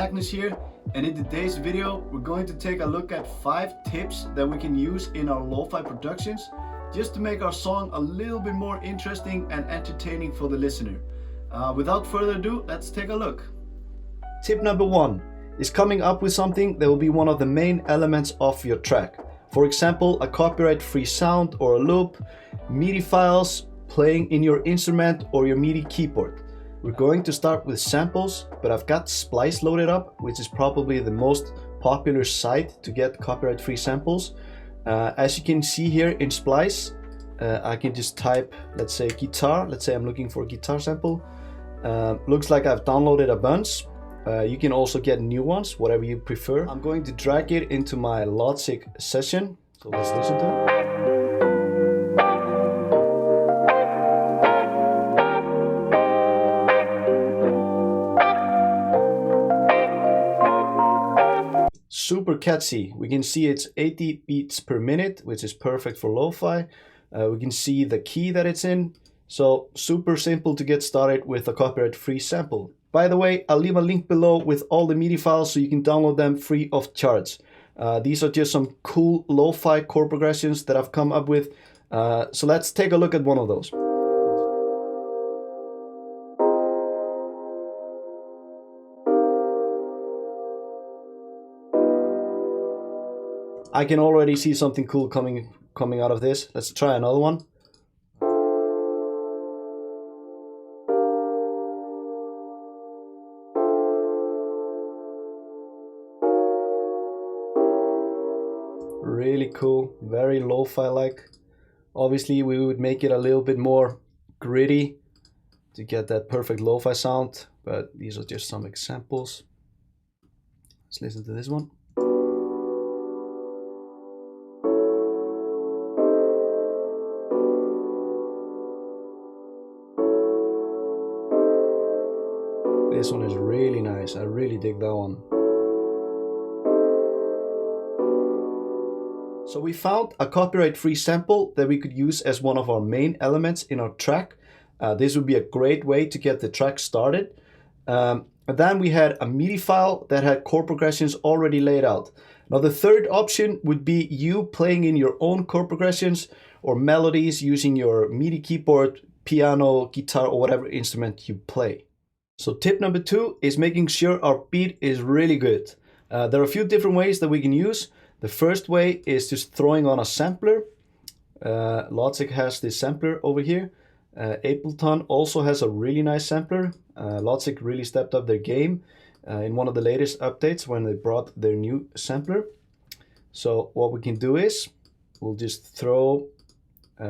Magnus here, and in today's video we're going to take a look at 5 tips that we can use in our lo-fi productions just to make our song a little bit more interesting and entertaining for the listener. Without further ado, let's take a look. Tip number 1 is coming up with something that will be one of the main elements of your track. For example, a copyright-free sound or a loop, MIDI files playing in your instrument or your MIDI keyboard. We're going to start with samples, but I've got Splice loaded up, which is probably the most popular site to get copyright-free samples. As you can see here in Splice, I can just type, let's say guitar. Let's say I'm looking for a guitar sample. Looks like I've downloaded a bunch. You can also get new ones, whatever you prefer. I'm going to drag it into my Logic session. So let's listen to it. Super catchy. We can see it's 80 beats per minute, which is perfect for lo-fi. We can see the key that it's in. So super simple to get started with a copyright-free sample. By the way, I'll leave a link below with all the MIDI files so you can download them free of charge. These are just some cool lo-fi chord progressions that I've come up with. So let's take a look at one of those. I can already see something cool coming out of this. Let's try another one. Really cool, very lo-fi like. Obviously we would make it a little bit more gritty to get that perfect lo-fi sound, but these are just some examples. Let's listen to this one. This one is really nice. I really dig that one. So we found a copyright-free sample that we could use as one of our main elements in our track. This would be a great way to get the track started. And then we had a MIDI file that had chord progressions already laid out. Now the third option would be you playing in your own chord progressions or melodies using your MIDI keyboard, piano, guitar, or whatever instrument you play. So tip number 2 is making sure our beat is really good. There are a few different ways that we can use. The first way is just throwing on a sampler. Logic has this sampler over here. Ableton also has a really nice sampler. Logic really stepped up their game in one of the latest updates when they brought their new sampler. So what we can do is we'll just throw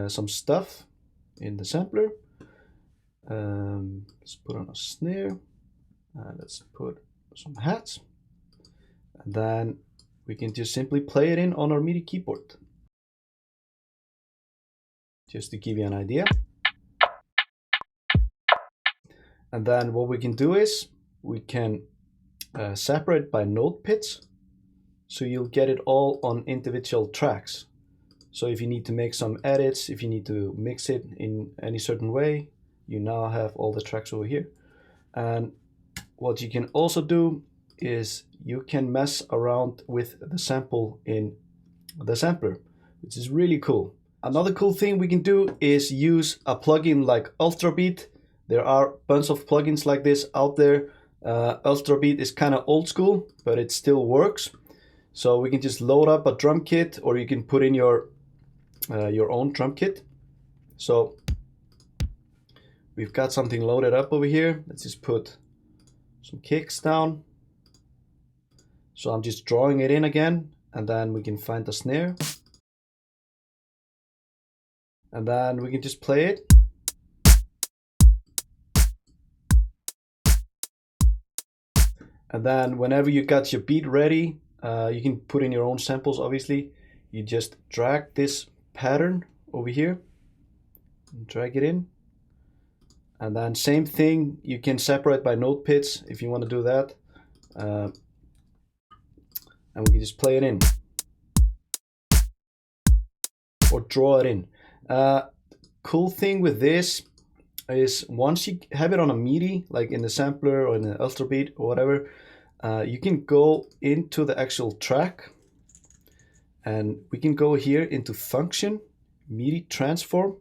some stuff in the sampler. Let's put on a snare. Let's put some hats. And then we can just simply play it in on our MIDI keyboard. Just to give you an idea. And then what we can do is we can separate by note pitch. So you'll get it all on individual tracks. So if you need to make some edits, if you need to mix it in any certain way, you now have all the tracks over here. And what you can also do is you can mess around with the sample in the sampler, which is really cool. Another cool thing we can do is use a plugin like l.dre Beat. There are a bunch of plugins like this out there. l.dre Beat is kind of old school, but it still works. So we can just load up a drum kit, or you can put in your own drum kit. So we've got something loaded up over here. Let's just put some kicks down. So I'm just drawing it in again, and then we can find the snare. And then we can just play it. And then whenever you got your beat ready, you can put in your own samples, obviously. You just drag this pattern over here, and drag it in. And then same thing, you can separate by note pitch if you want to do that. And we can just play it in. Or draw it in. Cool thing with this is once you have it on a MIDI, like in the sampler or in the l.dre Beat or whatever, you can go into the actual track, and we can go here into function, midi transform,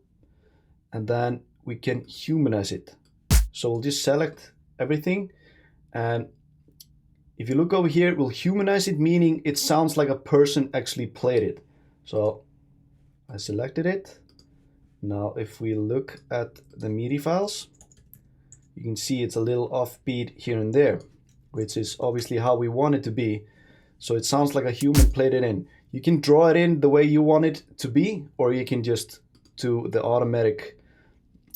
and then we can humanize it. So we'll just select everything, and if you look over here, we'll humanize it, meaning it sounds like a person actually played it. So I selected it. Now if we look at the MIDI files, you can see it's a little offbeat here and there, which is obviously how we want it to be. So it sounds like a human played it in. You can draw it in the way you want it to be, or you can just do the automatic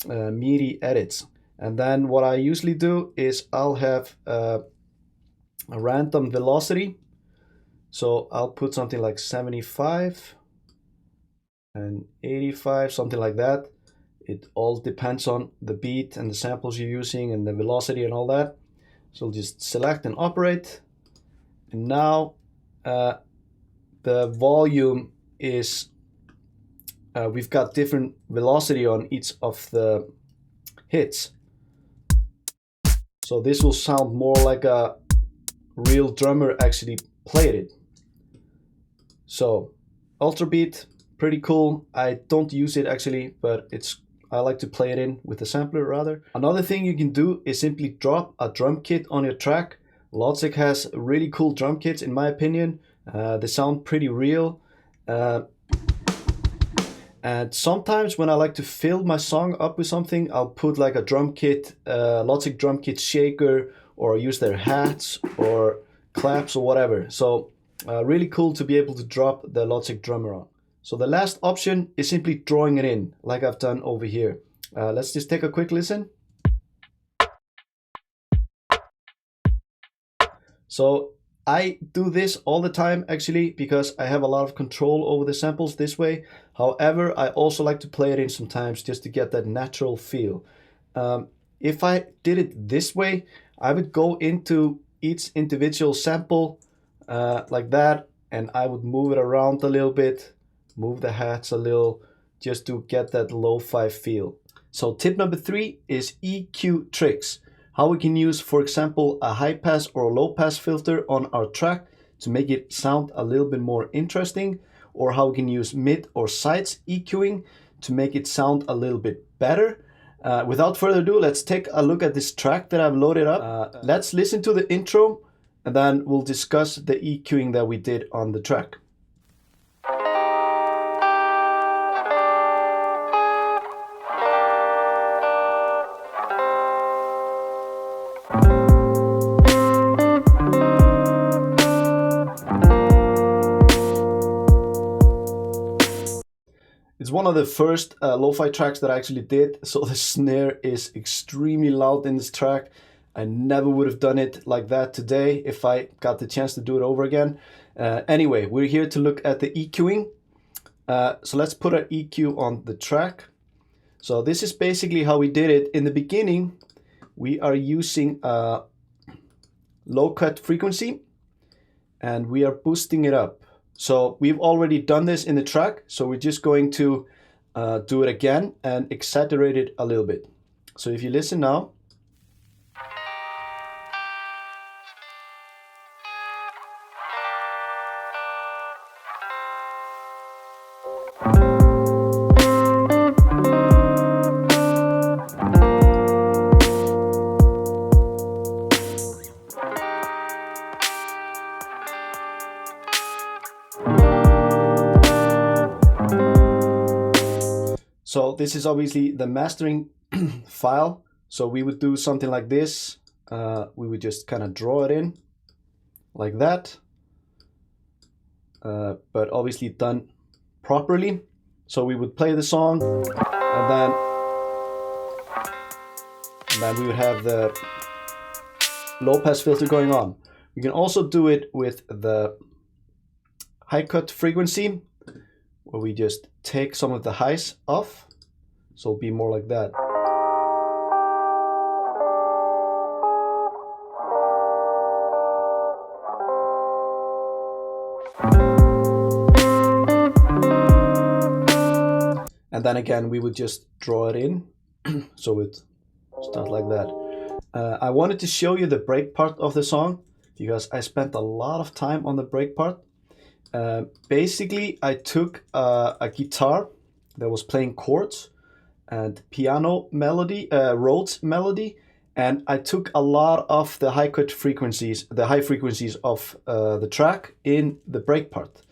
MIDI edits. And then what I usually do is I'll have a random velocity. So I'll put something like 75 and 85, something like that. It all depends on the beat and the samples you're using and the velocity and all that. So I'll just select and operate. And now the volume is, we've got different velocity on each of the hits. So this will sound more like a real drummer actually played it. So Ultra Beat, pretty cool. I don't use it actually, but I like to play it in with the sampler rather. Another thing you can do is simply drop a drum kit on your track. Logic has really cool drum kits in my opinion. They sound pretty real. And sometimes when I like to fill my song up with something, I'll put like a drum kit, Logic drum kit shaker, or use their hats or claps or whatever. So really cool to be able to drop the Logic drummer on. So the last option is simply drawing it in, like I've done over here. Let's just take a quick listen. So I do this all the time actually because I have a lot of control over the samples this way. However, I also like to play it in sometimes just to get that natural feel. If I did it this way, I would go into each individual sample like that, and I would move it around a little bit, move the hats a little, just to get that lo-fi feel. So tip number 3 is EQ tricks. How we can use, for example, a high pass or a low pass filter on our track to make it sound a little bit more interesting, or how we can use mid or sides EQing to make it sound a little bit better. Without further ado, let's take a look at this track that I've loaded up. Let's listen to the intro, and then we'll discuss the EQing that we did on the track. It's one of the first lo-fi tracks that I actually did, so the snare is extremely loud in this track. I never would have done it like that today if I got the chance to do it over again. Anyway, we're here to look at the EQing. So let's put an EQ on the track. So this is basically how we did it. In the beginning, we are using a low cut frequency and we are boosting it up. So we've already done this in the track, so we're just going to do it again and exaggerate it a little bit. So if you listen now. So this is obviously the mastering file. So we would do something like this. We would just kind of draw it in like that, but obviously done properly. So we would play the song, and then we would have the low pass filter going on. We can also do it with the high cut frequency, where we just take some of the highs off, so it'll be more like that. And then again, we would just draw it in, so it starts like that. I wanted to show you the break part of the song, because I spent a lot of time on the break part. Basically, I took a guitar that was playing chords and piano melody, Rhodes melody, and I took a lot of the high frequencies of the track in the break part.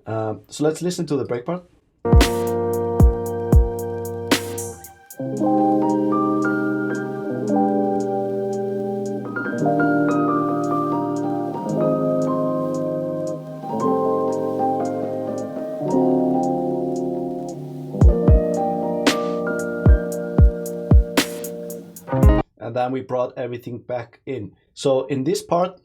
So let's listen to the break part. And then we brought everything back in. So in this part,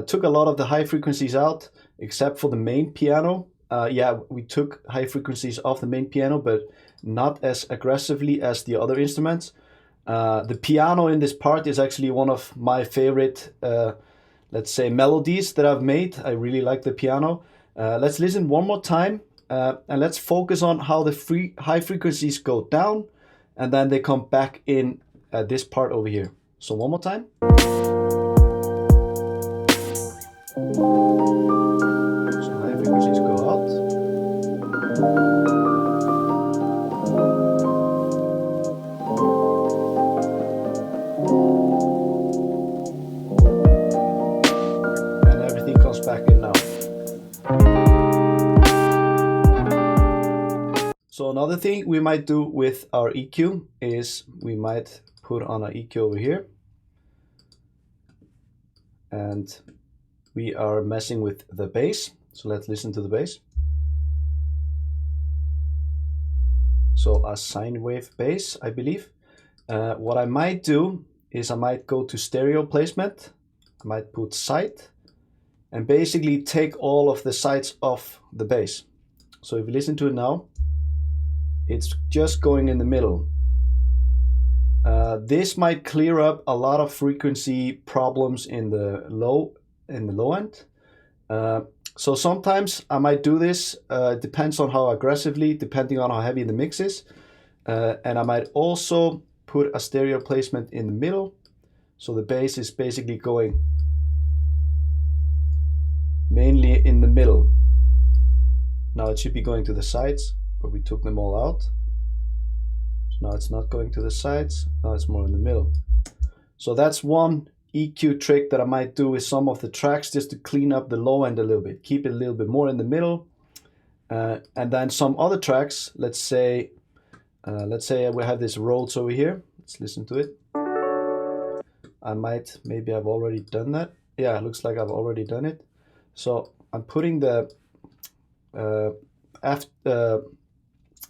took a lot of the high frequencies out, except for the main piano. Yeah, we took high frequencies off the main piano, but not as aggressively as the other instruments. The piano in this part is actually one of my favorite, let's say, melodies that I've made. I really like the piano. Let's listen one more time, and let's focus on how the high frequencies go down, and then they come back in this part over here. So one more time. So high frequencies go out. And everything comes back in now. So another thing we might do with our EQ is we might put on an EQ over here, and we are messing with the bass. So let's listen to the bass. So a sine wave bass, I believe. What I might do is I might go to stereo placement. I might put side and basically take all of the sides off the bass. So if you listen to it now, it's just going in the middle. This might clear up a lot of frequency problems in the low end. So sometimes I might do this. It depends on how aggressively, depending on how heavy the mix is. And I might also put a stereo placement in the middle. So the bass is basically going mainly in the middle. Now it should be going to the sides, but we took them all out. Now it's not going to the sides, now it's more in the middle. So that's one EQ trick that I might do with some of the tracks, just to clean up the low end a little bit, keep it a little bit more in the middle. And then some other tracks, let's say we have this Rhodes over here. Let's listen to it. Maybe I've already done that. Yeah, it looks like I've already done it. So I'm putting the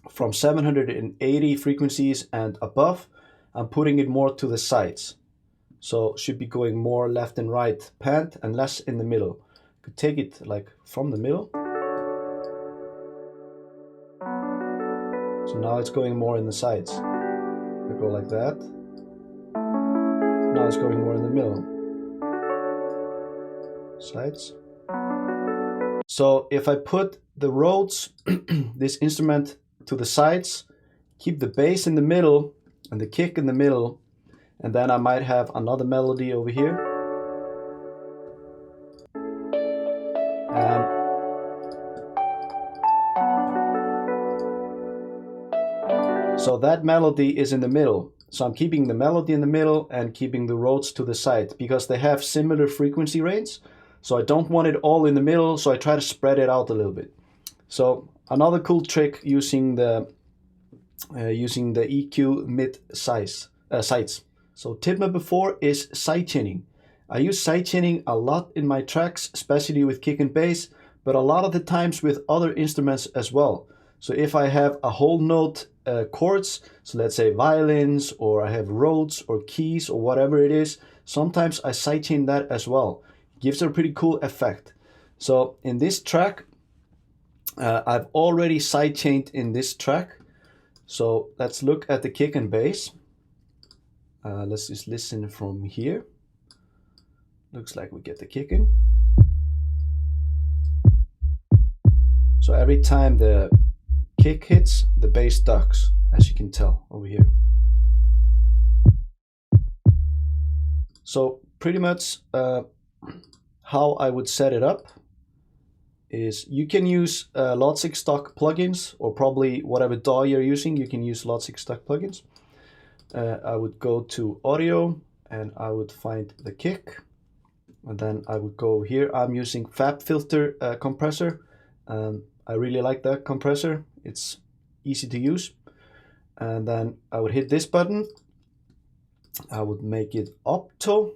from 780 frequencies and above, I'm putting it more to the sides. So should be going more left and right panned and less in the middle. Could take it like from the middle. So now it's going more in the sides. I go like that. Now it's going more in the middle. Sides. So if I put the Rhodes, this instrument, to the sides, keep the bass in the middle and the kick in the middle, and then I might have another melody over here. And so that melody is in the middle. So I'm keeping the melody in the middle and keeping the Rhodes to the side because they have similar frequency range. So I don't want it all in the middle, so I try to spread it out a little bit. So another cool trick using the EQ mid sides. So tip number 4 is sidechaining. I use sidechaining a lot in my tracks, especially with kick and bass, but a lot of the times with other instruments as well. So if I have a whole note chords, so let's say violins, or I have Rhodes or keys or whatever it is, sometimes I sidechain that as well. It gives a pretty cool effect. So in this track, I've already sidechained in this track. So let's look at the kick and bass. Let's just listen from here. Looks like we get the kick in. So every time the kick hits, the bass ducks, as you can tell over here. So pretty much how I would set it up is you can use Logic stock plugins, or probably whatever DAW you're using, you can use Logic stock plugins. I would go to audio and I would find the kick, and then I would go here. I'm using FabFilter compressor. I really like that compressor. It's easy to use. And then I would hit this button. I would make it opto,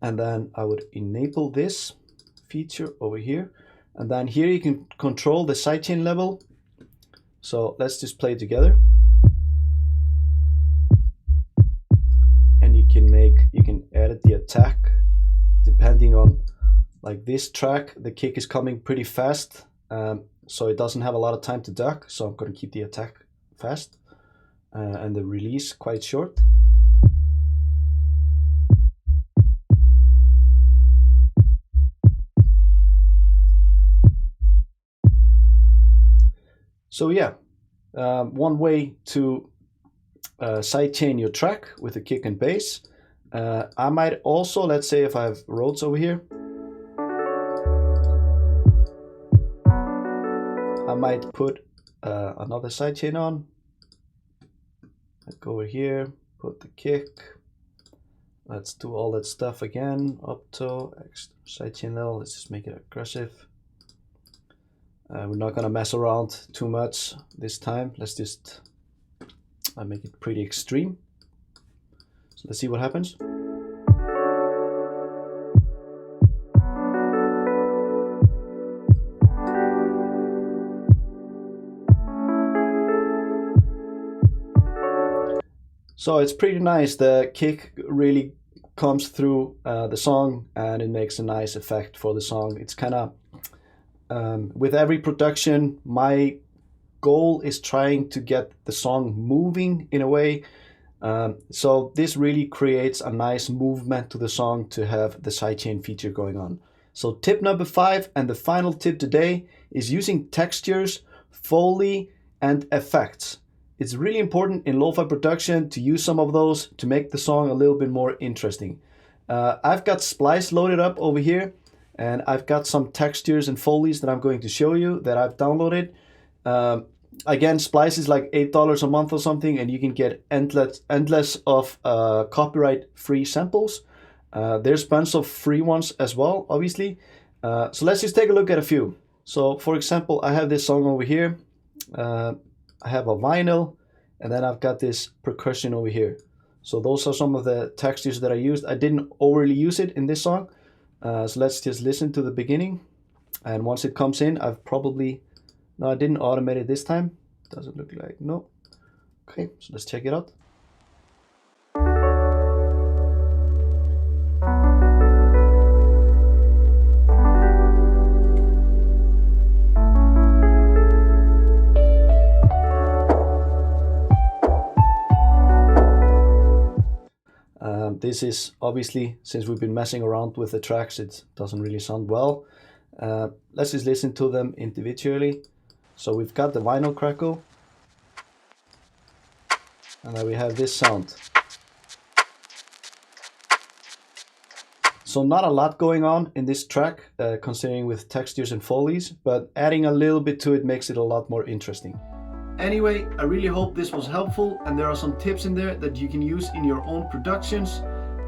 and then I would enable this feature over here. And then here you can control the sidechain level. So let's just play together. And you can edit the attack depending on, like this track, the kick is coming pretty fast, so it doesn't have a lot of time to duck. So I'm going to keep the attack fast and the release quite short. So yeah, one way to sidechain your track with a kick and bass. I might also, let's say if I have Rhodes over here, I might put another sidechain on. I'd go over here, put the kick. Let's do all that stuff again. Opto, sidechain level, let's just make it aggressive. We're not gonna mess around too much this time. Let's just make it pretty extreme. So let's see what happens. So it's pretty nice. The kick really comes through the song, and it makes a nice effect for the song. It's kind of, with every production, my goal is trying to get the song moving in a way. So this really creates a nice movement to the song to have the sidechain feature going on. So tip number 5, and the final tip today, is using textures, Foley, and effects. It's really important in lo-fi production to use some of those to make the song a little bit more interesting. I've got Splice loaded up over here, and I've got some textures and Foleys that I'm going to show you that I've downloaded. Again, Splice is like $8 a month or something, and you can get endless of copyright-free samples. There's a bunch of free ones as well, obviously. So let's just take a look at a few. So for example, I have this song over here. I have a vinyl, and then I've got this percussion over here. So those are some of the textures that I used. I didn't overly use it in this song. So let's just listen to the beginning. And once it comes in, I've probably, no, I didn't automate it this time. Doesn't look like, no. Okay, so let's check it out. This is obviously, since we've been messing around with the tracks, it doesn't really sound well. Let's just listen to them individually. So we've got the vinyl crackle, and then we have this sound. So not a lot going on in this track, considering with textures and Foleys, but adding a little bit to it makes it a lot more interesting. Anyway, I really hope this was helpful, and there are some tips in there that you can use in your own productions.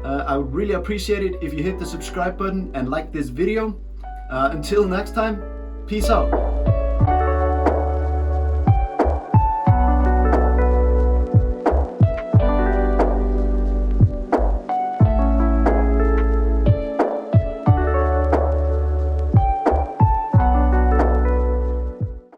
I would really appreciate it if you hit the subscribe button and like this video. Until next time, peace out.